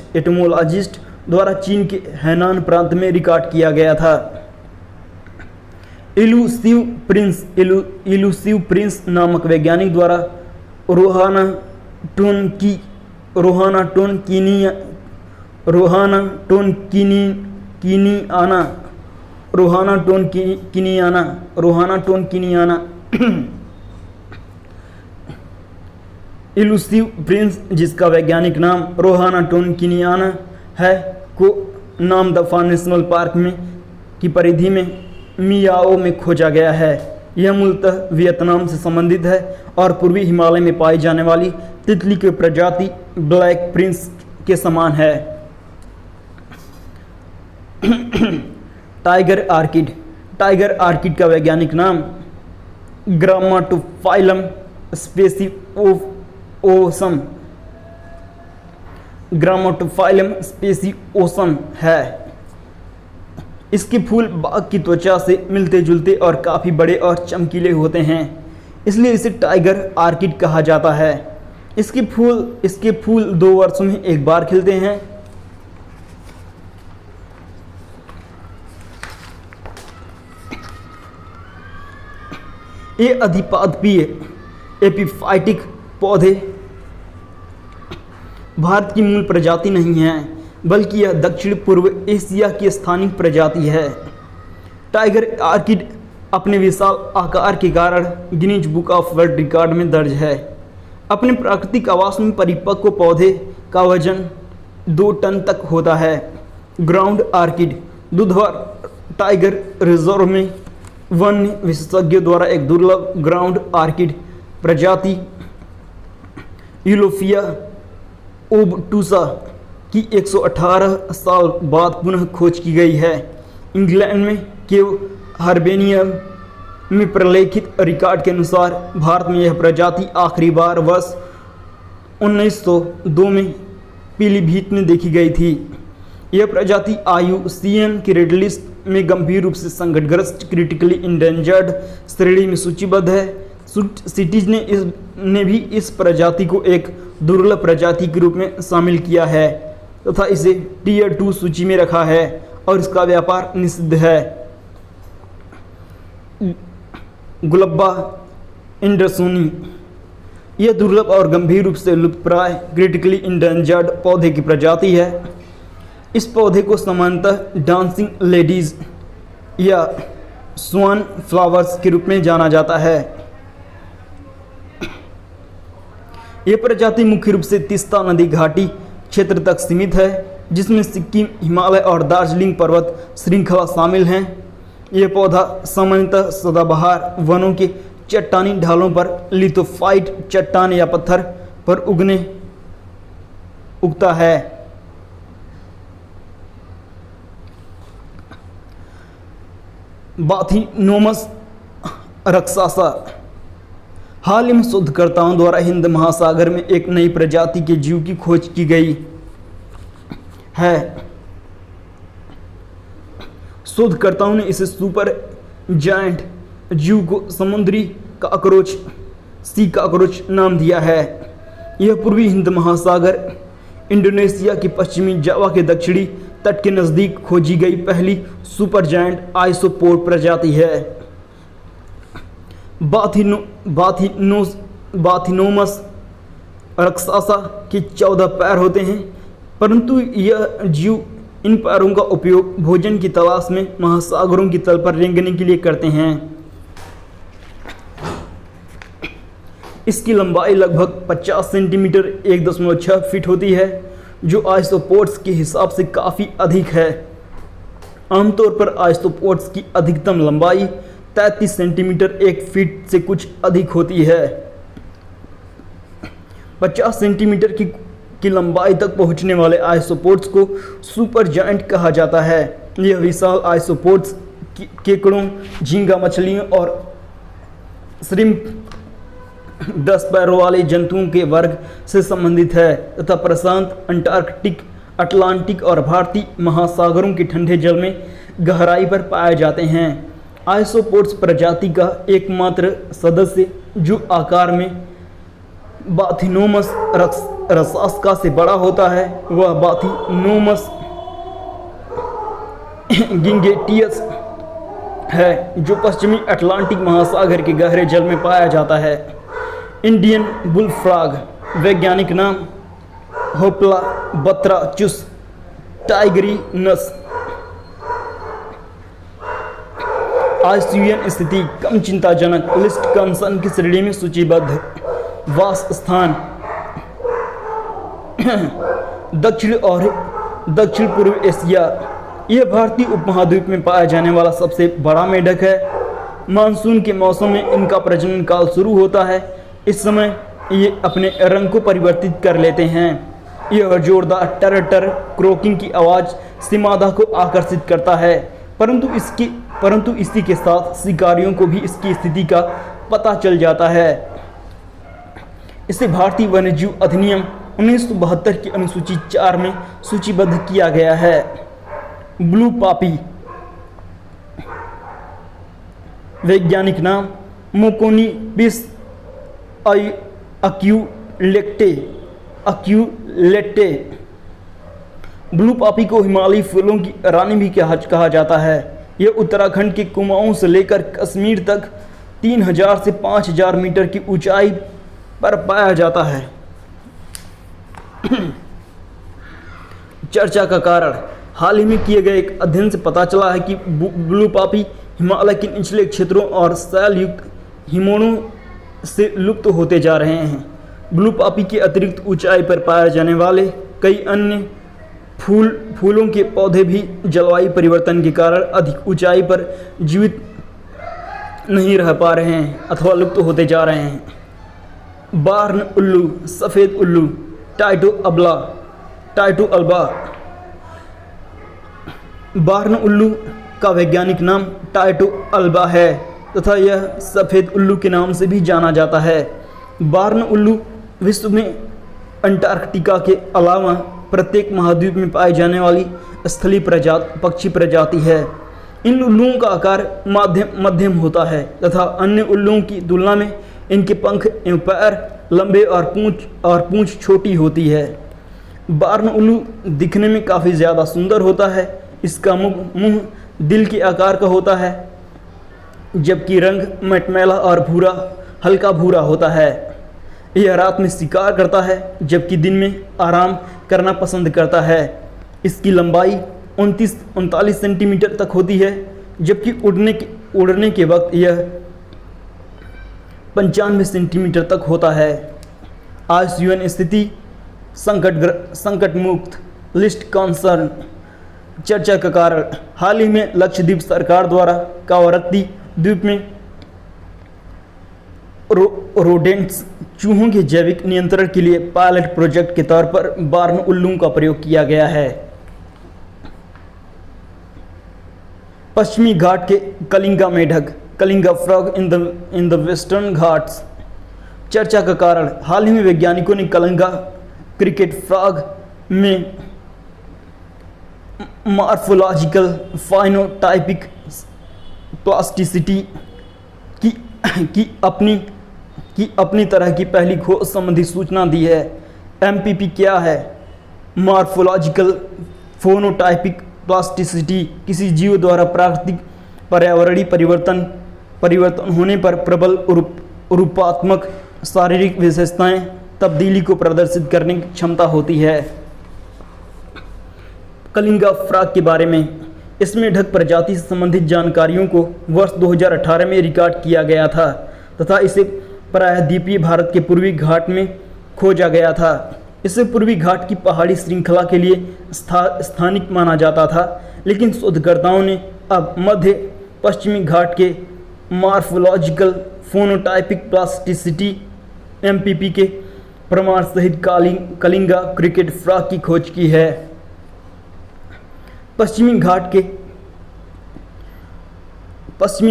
एटोमोलॉजिस्ट द्वारा चीन के हैनान प्रांत में रिकॉर्ड किया गया था। इलूसिव प्रिंस नामक वैज्ञानिक द्वारा रोहाना टोनकिनियाना इलूसिव प्रिंस, जिसका वैज्ञानिक नाम रोहाना टोनकिनियाना है, को नाम दफा नेशनल पार्क में की परिधि में मियाओ में खोजा गया है। यह मूलतः वियतनाम से संबंधित है और पूर्वी हिमालय में पाई जाने वाली तितली की प्रजाति ब्लैक प्रिंस के समान है। टाइगर आर्किड का वैज्ञानिक नाम ग्रामाटोफाइलम स्पेसिओसम है। इसके फूल बाघ की त्वचा से मिलते जुलते और काफ़ी बड़े और चमकीले होते हैं, इसलिए इसे टाइगर आर्किड कहा जाता है। इसके फूल 2 वर्षों में एक बार खिलते हैं। ये अधिपादपीय एपिफाइटिक पौधे भारत की मूल प्रजाति नहीं है, बल्कि यह दक्षिण पूर्व एशिया की स्थानिक प्रजाति है। टाइगर आर्किड अपने विशाल आकार के कारण Guinness book of world record में दर्ज है। अपने प्राकृतिक आवास में परिपक्व पौधे का वजन 2 टन तक होता है। ग्राउंड आर्किड दुधवार टाइगर रिजर्व में वन्य विशेषज्ञों द्वारा एक दुर्लभ ग्राउंड आर्किड प्रजाति यूलोफिया ओबटूसा की 118 साल बाद पुनः खोज की गई है। इंग्लैंड में केव हार्बेनियम में प्रलेखित रिकॉर्ड के अनुसार भारत में यह प्रजाति आखिरी बार वर्ष 1902 में पीलीभीत में देखी गई थी। यह प्रजाति IUCN की रेड लिस्ट में गंभीर रूप से संकटग्रस्त क्रिटिकली इंडेंजर्ड श्रेणी में सूचीबद्ध है। सिटीज ने भी इस प्रजाति को एक दुर्लभ प्रजाति के रूप में शामिल किया है तथा इसे Tier 2 सूची में रखा है और इसका व्यापार निषिद्ध है। गुलब्बा इंडरसोनी यह दुर्लभ और गंभीर रूप से लुप्तप्राय क्रिटिकली इंडेंजर्ड पौधे की प्रजाति है। इस पौधे को सामान्यतः डांसिंग लेडीज या स्वान फ्लावर्स के रूप में जाना जाता है। यह प्रजाति मुख्य रूप से तीस्ता नदी घाटी क्षेत्र तक सीमित है, जिसमें सिक्किम, हिमालय और दार्जिलिंग पर्वत श्रृंखला शामिल हैं। यह पौधा सामान्यतः सदाबहार वनों के चट्टानी ढालों पर लिथोफाइट चट्टान या पत्थर पर उगता है। बाथिनोमस रक्सासा हाल ही में शोधकर्ताओं द्वारा हिंद महासागर में एक नई प्रजाति के जीव की खोज की गई है। शोधकर्ताओं ने इसे सुपर जायंट जीव को समुद्री काकरोच सी काकरोच नाम दिया है। यह पूर्वी हिंद महासागर, इंडोनेशिया के पश्चिमी जावा के दक्षिणी तट के नज़दीक खोजी गई पहली सुपर जायंट आइसोपोड प्रजाति है। बाथिनोमस रक्सासा के 14 पैर होते हैं, परंतु यह जीव इन पैरों का उपयोग भोजन की तलाश में महासागरों की तल पर रेंगने के लिए करते हैं। इसकी लंबाई लगभग 50 सेंटीमीटर 1.6 फीट होती है, जो आइसोपोड्स के हिसाब से काफ़ी अधिक है। आमतौर पर आइसोपोड्स की अधिकतम लंबाई 33 सेंटीमीटर 1 फीट से कुछ अधिक होती है। 50 सेंटीमीटर की लंबाई तक पहुंचने वाले आइसोपोड्स को सुपर जायंट कहा जाता है। यह विशाल आइसोपोड्स केकड़ों, झींगा मछलियों और श्रिम्प 10 पैरों वाले जंतुओं के वर्ग से संबंधित है तथा प्रशांत, अंटार्कटिक अटलांटिक और भारतीय महासागरों के ठंडे जल में गहराई पर पाए जाते हैं। आइसोपोड्स प्रजाति का एकमात्र सदस्य जो आकार में बाथिनोमस रसास्का से बड़ा होता है वह बाथिनोमस गिंगेटियस है, जो पश्चिमी अटलांटिक महासागर के गहरे जल में पाया जाता है। इंडियन बुलफ्रॉग, वैज्ञानिक नाम होप्ला बत्राचुस टाइग्रिनस। IUCN स्थिति कम चिंताजनक, लिस्ट कंसर्न की श्रेणी में सूचीबद्ध। वास स्थान दक्षिण और दक्षिण पूर्व एशिया। यह भारतीय उपमहाद्वीप में पाया जाने वाला सबसे बड़ा मेढक है। मानसून के मौसम में इनका प्रजनन काल शुरू होता है। इस समय ये अपने रंग को परिवर्तित कर लेते हैं। यह जोरदार टर टर क्रोकिंग की आवाज़ सीमादा को आकर्षित करता है, परंतु इसी के साथ शिकारियों को भी इसकी स्थिति का पता चल जाता है। इसे भारतीय वन्यजीव अधिनियम 1972 की अनुसूची 4 में सूचीबद्ध किया गया है। ब्लू पापी, वैज्ञानिक नाम मोकोनीबिस अक्यूलेटे। ब्लू पापी को हिमालयी फूलों की रानी भी कहा जाता है। यह उत्तराखंड के कुमाऊं से लेकर कश्मीर तक 3000 से 5000 मीटर की ऊंचाई पर पाया जाता है। चर्चा का कारण, हाल ही में किए गए एक अध्ययन से पता चला है कि ब्लू पापी हिमालय के निचले क्षेत्रों और शैल युक्त हिमोनों से लुप्त होते जा रहे हैं। ब्लू पापी के अतिरिक्त ऊंचाई पर पाए जाने वाले कई अन्य फूलों के पौधे भी जलवायु परिवर्तन के कारण अधिक ऊंचाई पर जीवित नहीं रह पा रहे हैं अथवा लुप्त होते जा रहे हैं। बार्न उल्लू, सफ़ेद उल्लू, टाइटो अल्बा। बार्न उल्लू का वैज्ञानिक नाम टाइटो अल्बा है तथा यह सफ़ेद उल्लू के नाम से भी जाना जाता है। बार्न उल्लू विश्व में अंटार्कटिका के अलावा प्रत्येक महाद्वीप में पाई जाने वाली स्थलीय पक्षी प्रजाति है। इन उल्लुओं का आकार मध्यम होता है तथा अन्य उल्लुओं की तुलना में इनके पंख एवं पैर लंबे और पूंछ छोटी होती है। बार्न उल्लू दिखने में काफ़ी ज़्यादा सुंदर होता है। इसका मुंह दिल के आकार का होता है, जबकि रंग मटमैला और हल्का भूरा होता है। यह रात में शिकार करता है जबकि दिन में आराम करना पसंद करता है। इसकी लंबाई 39 सेंटीमीटर तक होती है, जबकि उड़ने के वक्त यह 95 सेंटीमीटर तक होता है। IUCN स्थिति संकट मुक्त, लिस्ट कंसर्न। चर्चा का कारण, हाल ही में लक्षद्वीप सरकार द्वारा कावरत्ती द्वीप में रोडेंट्स चूहों के जैविक नियंत्रण के लिए पायलट प्रोजेक्ट के तौर पर बार्न उल्लू का प्रयोग किया गया है। पश्चिमी घाट के कलिंगा मेढक, Kalinga frog in the western Ghats. चर्चा का कारण, हाल ही में वैज्ञानिकों ने कलिंगा क्रिकेट फ्रॉग में मॉर्फोलॉजिकल फाइनोटाइपिक प्लास्टिसिटी की अपनी तरह की पहली खोज संबंधी सूचना दी है। MPP क्या है? मॉर्फोलॉजिकल फोनोटाइपिक प्लास्टिसिटी किसी जीव द्वारा प्राकृतिक पर्यावरणीय परिवर्तन होने पर प्रबल रूपात्मक शारीरिक विशेषताएं तब्दीली को प्रदर्शित करने की क्षमता होती है। कलिंगा फ्रॉग के बारे में, इस मेढक प्रजाति से संबंधित जानकारियों को वर्ष 2018 में रिकॉर्ड किया गया था तथा इसे प्रायद्वीपीय भारत के पूर्वी घाट में खोजा गया था। इसे पूर्वी घाट की पहाड़ी श्रृंखला के लिए स्थानिक माना जाता था, लेकिन शोधकर्ताओं ने अब मध्य पश्चिमी घाट के मॉर्फोलॉजिकल फोनोटाइपिक प्लास्टिसिटी MPP के प्रमाण सहित कलिंगा क्रिकेट फ्रॉग की खोज की है। पश्चिमी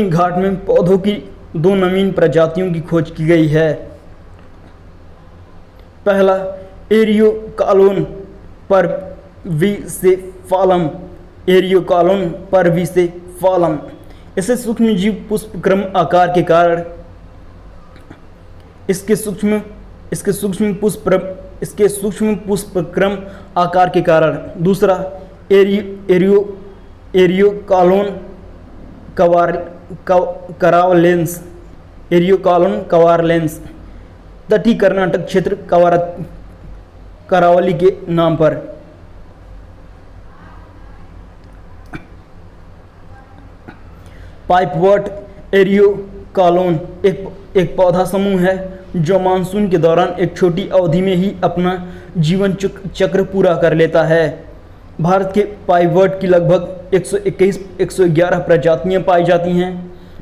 घाट में पौधों की 2 नवीन प्रजातियों की खोज की गई है। पहला एरियो कालोन पर परविसेफालम, एरियोकालोन परविसेफालम। इसे सूक्ष्मजीव पुष्पक्रम आकार के कारण इसके सूक्ष्म पुष्पक्रम आकार के कारण। दूसरा एरियोकालोन करावलेंस, एरियोकालोन करावलेंस, तटीय कर्नाटक क्षेत्र करावली के नाम पर। पाइपवर्ट एरियोकालोन एक पौधा समूह है जो मानसून के दौरान एक छोटी अवधि में ही अपना जीवन चक्र पूरा कर लेता है। भारत के पाइपवर्ट की लगभग 111 प्रजातियां पाई जाती हैं।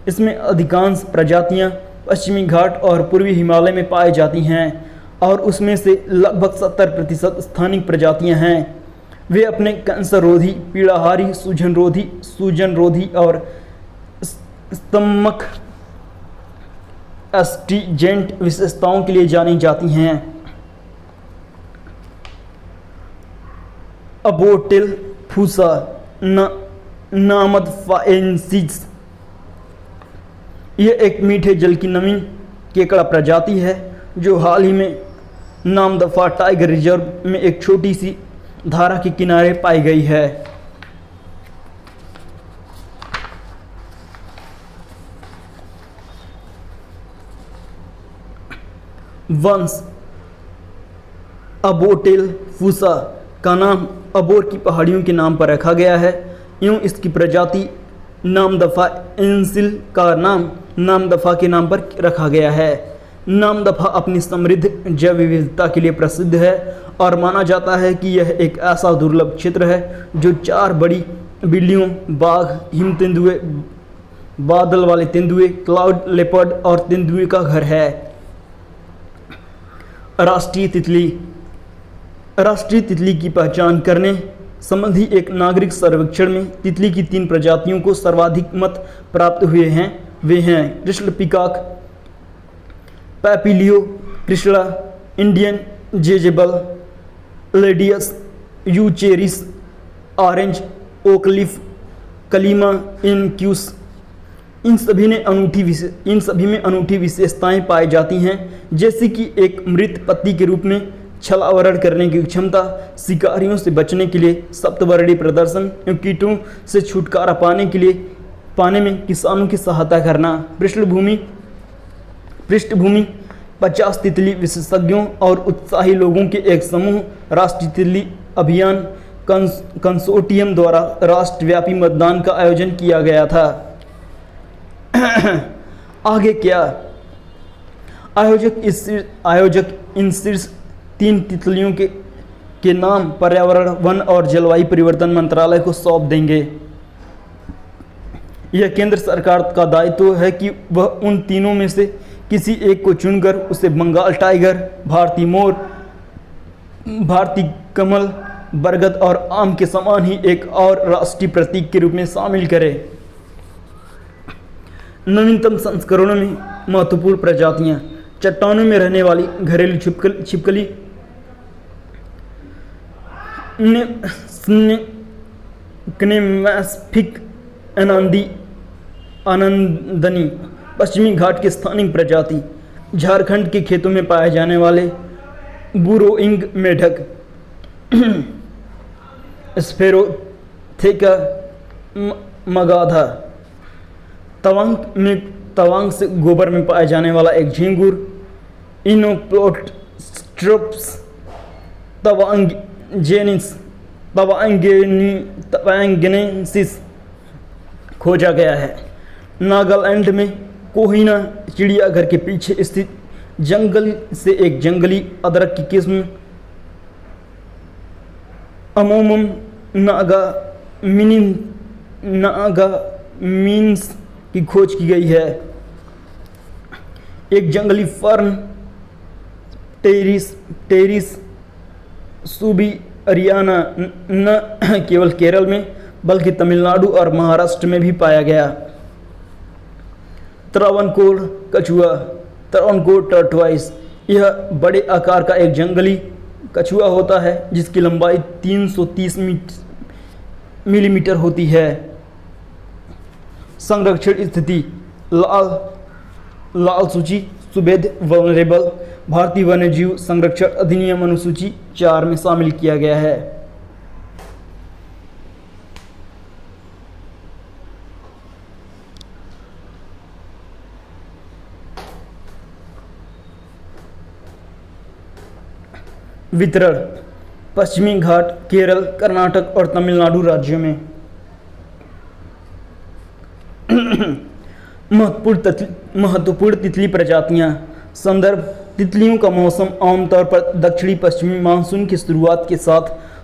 इसमें अधिकांश प्रजातियां पश्चिमी घाट और पूर्वी हिमालय में पाई जाती हैं और उसमें से लगभग 70% स्थानिक प्रजातियां हैं। वे अपने कैंसर रोधी, पीड़ाहारी, सूजन रोधी और स्तमक एस्ट्रीजेंट विशेषताओं के लिए जानी जाती हैं। अबोटेल फूसा नामदफाएंसिस, यह एक मीठे जल की नमी केकड़ा प्रजाति है जो हाल ही में नामदफा टाइगर रिजर्व में एक छोटी सी धारा के किनारे पाई गई है। वंश अबोटेल फूसा का नाम अबोर की पहाड़ियों के नाम पर रखा गया है। यूँ इसकी प्रजाति नामदफा एंसिल का नाम नामदफा के नाम पर रखा गया है। नामदफा अपनी समृद्ध जैव विविधता के लिए प्रसिद्ध है और माना जाता है कि यह एक ऐसा दुर्लभ क्षेत्र है जो 4 बड़ी बिल्लियों, बाघ, हिम तेंदुए, बादल वाले तेंदुए, क्लाउड लेपर्ड और तेंदुए का घर है। राष्ट्रीय तितली की पहचान करने संबंधी एक नागरिक सर्वेक्षण में तितली की 3 प्रजातियों को सर्वाधिक मत प्राप्त हुए हैं। वे हैं Krishna peacock, Papilio krishna, Indian Jezebel, लेडियस eucharis, orange oakleaf, Kallima inachus. इन सभी में अनूठी विशेषताएं पाई जाती हैं, जैसे कि एक मृत पत्ती के रूप में छलावरण करने की क्षमता, शिकारियों से बचने के लिए सप्तवर्णी प्रदर्शन, कीटों से छुटकारा पाने में किसानों की सहायता करना। पृष्ठभूमि 50 तितली विशेषज्ञों और उत्साही लोगों के एक समूह राष्ट्रीय तितली अभियान कंसोर्टियम द्वारा राष्ट्रव्यापी मतदान का आयोजन किया गया था। आगे क्या? आयोजक इन शीर्ष 3 तितलियों के नाम पर्यावरण, वन और जलवायु परिवर्तन मंत्रालय को सौंप देंगे। यह केंद्र सरकार का दायित्व है कि वह उन तीनों में से किसी एक को चुनकर उसे बंगाल टाइगर, भारतीय मोर, भारतीय कमल, बरगद और आम के समान ही एक और राष्ट्रीय प्रतीक के रूप में शामिल करे। नवीनतम संस्करणों में महत्वपूर्ण प्रजातियां: चट्टानों में रहने वाली घरेलू छिपकली क्नेमैस्फिक आनंदनी, पश्चिमी घाट की स्थानिक प्रजाति, झारखंड के खेतों में पाए जाने वाले बुरोइंग मेढक, स्फेरोथेका मगाधा, तवांग से गोबर में पाए जाने वाला एक झींगुर, इनोप्लोट्रोप्स तवांगेनेसिस खोजा गया है। नागालैंड में कोहिना चिड़ियाघर के पीछे स्थित जंगल से एक जंगली अदरक की किस्म अमोमम नागामिन्स की खोज की गई है। एक जंगली फर्न टेरिस सूबी हरियाणा न केवल केरल में बल्कि तमिलनाडु और महाराष्ट्र में भी पाया गया। त्रावणकोर कछुआ, त्रावणकोर टर्टवाइस, यह बड़े आकार का एक जंगली कछुआ होता है जिसकी लंबाई 330 मिलीमीटर होती है। संरक्षण स्थिति लाल सूची सुभेद वल्नरेबल भारतीय वन्यजीव संरक्षण अधिनियम अनुसूची 4 में शामिल किया गया है। वितरण पश्चिमी घाट केरल, कर्नाटक और तमिलनाडु राज्यों में। महत्वपूर्ण तितली प्रजातियां। संदर्भ तितलियों का मौसम आमतौर पर दक्षिणी पश्चिमी मानसून की शुरुआत के साथ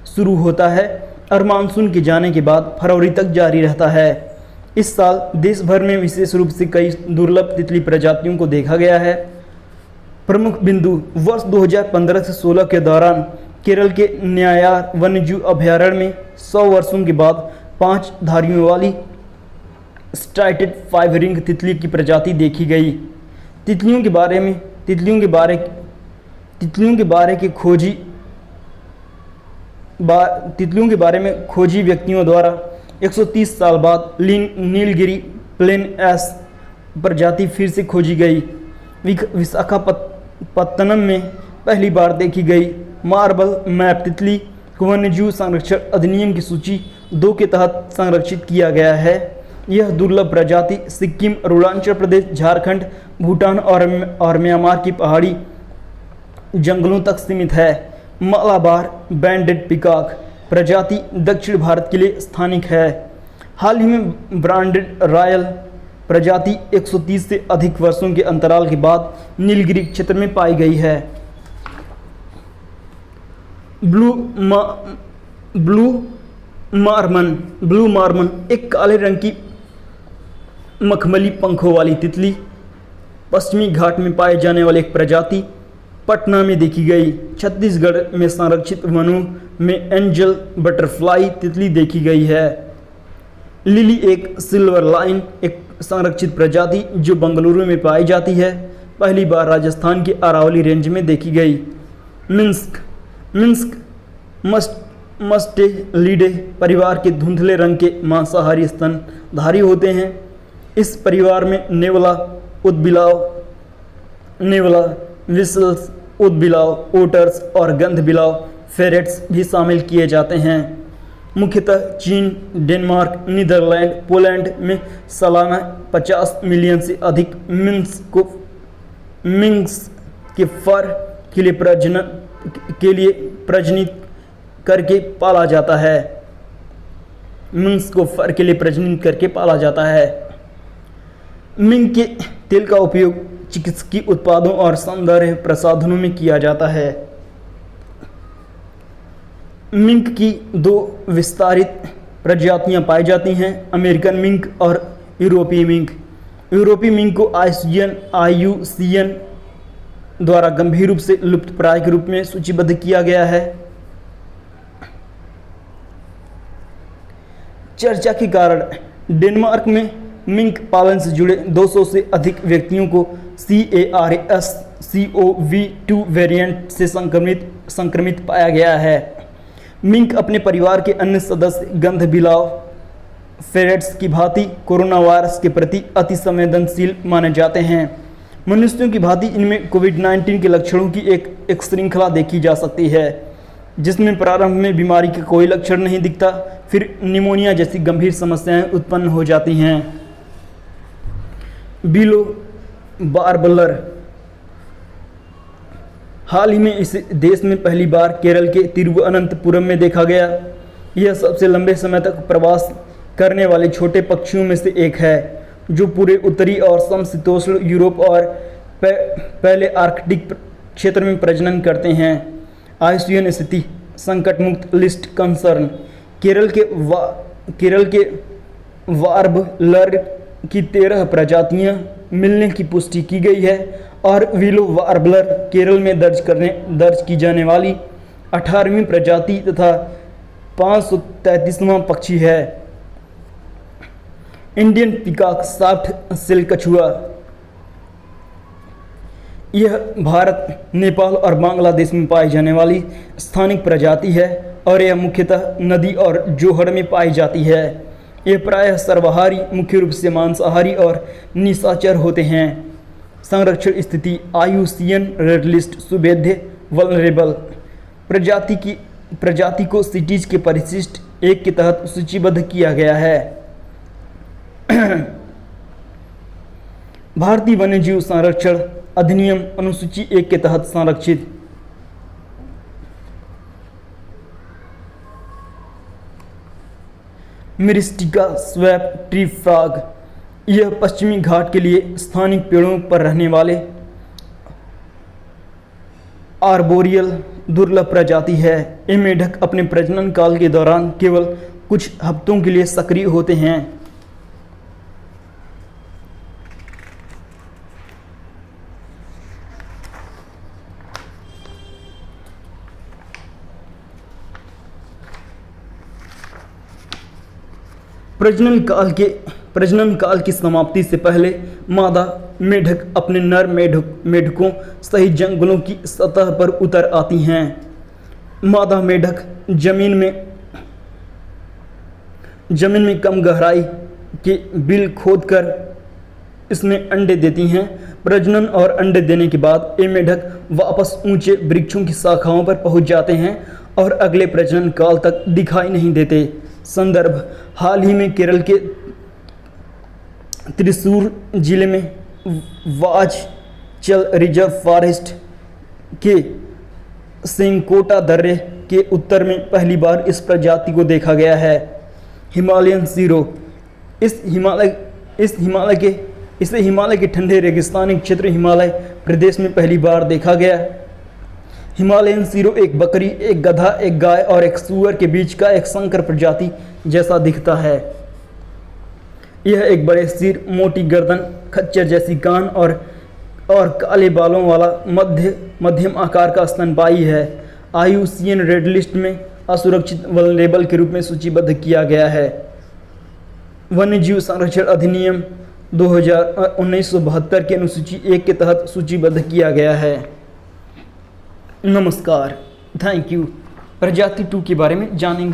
शुरू होता है और मानसून के जाने के बाद फरवरी तक जारी रहता है। इस साल देश भर में विशेष रूप से कई दुर्लभ तितली प्रजातियों को देखा गया है। प्रमुख बिंदु वर्ष 2015 से 16 के दौरान केरल के न्यायार वन्यजीव अभयारण्य में 100 वर्षों के बाद 5 धारियों वाली स्ट्राइटेड 5 रिंग तितली की प्रजाति देखी गई। तितलियों के बारे में खोजी व्यक्तियों द्वारा 130 साल बाद नीलगिरी प्लेन एस प्रजाति फिर से खोजी गई। विशाखापत्तनम में पहली बार देखी गई मार्बल मैप तितली को वन्यजीव संरक्षण अधिनियम की सूची 2 के तहत संरक्षित किया गया है। यह दुर्लभ प्रजाति सिक्किम, अरुणाचल प्रदेश, झारखंड, भूटान और म्यांमार की पहाड़ी जंगलों तक सीमित है। मालाबार बैंडेड पिकॉक प्रजाति दक्षिण भारत के लिए स्थानिक है। हाल ही में ब्रांडेड रॉयल प्रजाति 130 से अधिक वर्षों के अंतराल के बाद नीलगिरी क्षेत्र में पाई गई है। ब्लू मार्मन एक काले रंग की मखमली पंखों वाली तितली, पश्चिमी घाट में पाए जाने वाली एक प्रजाति, पटना में देखी गई। छत्तीसगढ़ में संरक्षित वनों में एंजल बटरफ्लाई तितली देखी गई है। लिली एक सिल्वर लाइन एक संरक्षित प्रजाति जो बंगलुरु में पाई जाती है, पहली बार राजस्थान के अरावली रेंज में देखी गई। मिन्स्क मस्टेलिडे परिवार के धुंधले रंग के मांसाहारी स्तनधारी होते हैं। इस परिवार में नेवला, विसल्स, उदबिलाव, ओटर्स और गंधबिलाव फेरेट्स भी शामिल किए जाते हैं। मुख्यतः चीन, डेनमार्क, नीदरलैंड, पोलैंड में सालाना 50 मिलियन से अधिक मिंक्स के फर के लिए प्रजनित करके पाला जाता है। मिंक्स को फर के लिए प्रजनित करके पाला जाता है। मिंक के तेल का उपयोग चिकित्सकीय उत्पादों और सौंदर्य प्रसाधनों में किया जाता है। मिंक की 2 विस्तारित प्रजातियां पाई जाती हैं, अमेरिकन मिंक और यूरोपीय मिंक। यूरोपीय मिंक को IUCN द्वारा गंभीर रूप से लुप्तप्राय के रूप में सूचीबद्ध किया गया है। चर्चा के कारण डेनमार्क में मिंक पालन से जुड़े 200 से अधिक व्यक्तियों को CARS-CoV-2 वेरिएंट से संक्रमित पाया गया है। मिंक अपने परिवार के अन्य सदस्य गंधबिलाव फेरेट्स की भांति कोरोना वायरस के प्रति अति संवेदनशील माने जाते हैं। मनुष्यों की भांति इनमें कोविड-19 के लक्षणों की एक श्रृंखला देखी जा सकती है, जिसमें प्रारंभ में बीमारी के कोई लक्षण नहीं दिखता, फिर निमोनिया जैसी गंभीर समस्याएं उत्पन्न हो जाती हैं। बिलो बार्बलर हाल ही में इस देश में पहली बार केरल के तिरुवनंतपुरम में देखा गया। यह सबसे लंबे समय तक प्रवास करने वाले छोटे पक्षियों में से एक है, जो पूरे उत्तरी और समशीतोष्ण यूरोप और पहले आर्कटिक क्षेत्र में प्रजनन करते हैं। IUCN स्थिति संकट मुक्त लिस्ट कंसर्न केरल के वार्बलर की 13 प्रजातियां मिलने की पुष्टि की गई है और विलो वार्बलर केरल में दर्ज की जाने वाली 18वीं प्रजाति तथा 533वां पक्षी है। इंडियन पिकॉक सॉफ्ट सिल्क कछुआ यह भारत, नेपाल और बांग्लादेश में पाई जाने वाली स्थानिक प्रजाति है और यह मुख्यतः नदी और जोहड़ में पाई जाती है। ये प्रायः सर्वाहारी, मुख्य रूप से मांसाहारी और निशाचर होते हैं। संरक्षण स्थिति IUCN रेड लिस्ट सुभेद्य वल्नरेबल प्रजाति को सिटीज के परिशिष्ट 1 के तहत सूचीबद्ध किया गया है। भारतीय वन्यजीव संरक्षण अधिनियम अनुसूची 1 के तहत संरक्षित मिरिस्टिका स्वैप ट्री फ्रॉग, यह पश्चिमी घाट के लिए स्थानिक पेड़ों पर रहने वाले आर्बोरियल दुर्लभ प्रजाति है। ये मेढक अपने प्रजनन काल के दौरान केवल कुछ हफ्तों के लिए सक्रिय होते हैं। प्रजनन काल की समाप्ति से पहले मादा मेढक अपने नर मेढकों सहित जंगलों की सतह पर उतर आती हैं। मादा मेढक जमीन में कम गहराई के बिल खोदकर इसमें अंडे देती हैं। प्रजनन और अंडे देने के बाद ये मेढक वापस ऊंचे वृक्षों की शाखाओं पर पहुंच जाते हैं और अगले प्रजनन काल तक दिखाई नहीं देते। संदर्भ: हाल ही में केरल के त्रिशूर जिले में वाझचल रिजर्व फॉरेस्ट के सेंकोटा दर्रे के उत्तर में पहली बार इस प्रजाति को देखा गया है। हिमालयन सीरो, इसे हिमालय के ठंडे रेगिस्तानी क्षेत्र हिमालय प्रदेश में पहली बार देखा गया। हिमालयन सीरो एक बकरी, एक गधा, एक गाय और एक सूअर के बीच का एक संकर प्रजाति जैसा दिखता है। यह एक बड़े सिर, मोटी गर्दन, खच्चर जैसी कान और काले बालों वाला मध्यम आकार का स्तनपायी है। IUCN रेड लिस्ट में असुरक्षित वल्नरेबल के रूप में सूचीबद्ध किया गया है। वन्यजीव संरक्षण अधिनियम 1972 के अनुसूची 1 के तहत सूचीबद्ध किया गया है। नमस्कार, थैंक यू। प्रजाति 2 के बारे में जानेंगे।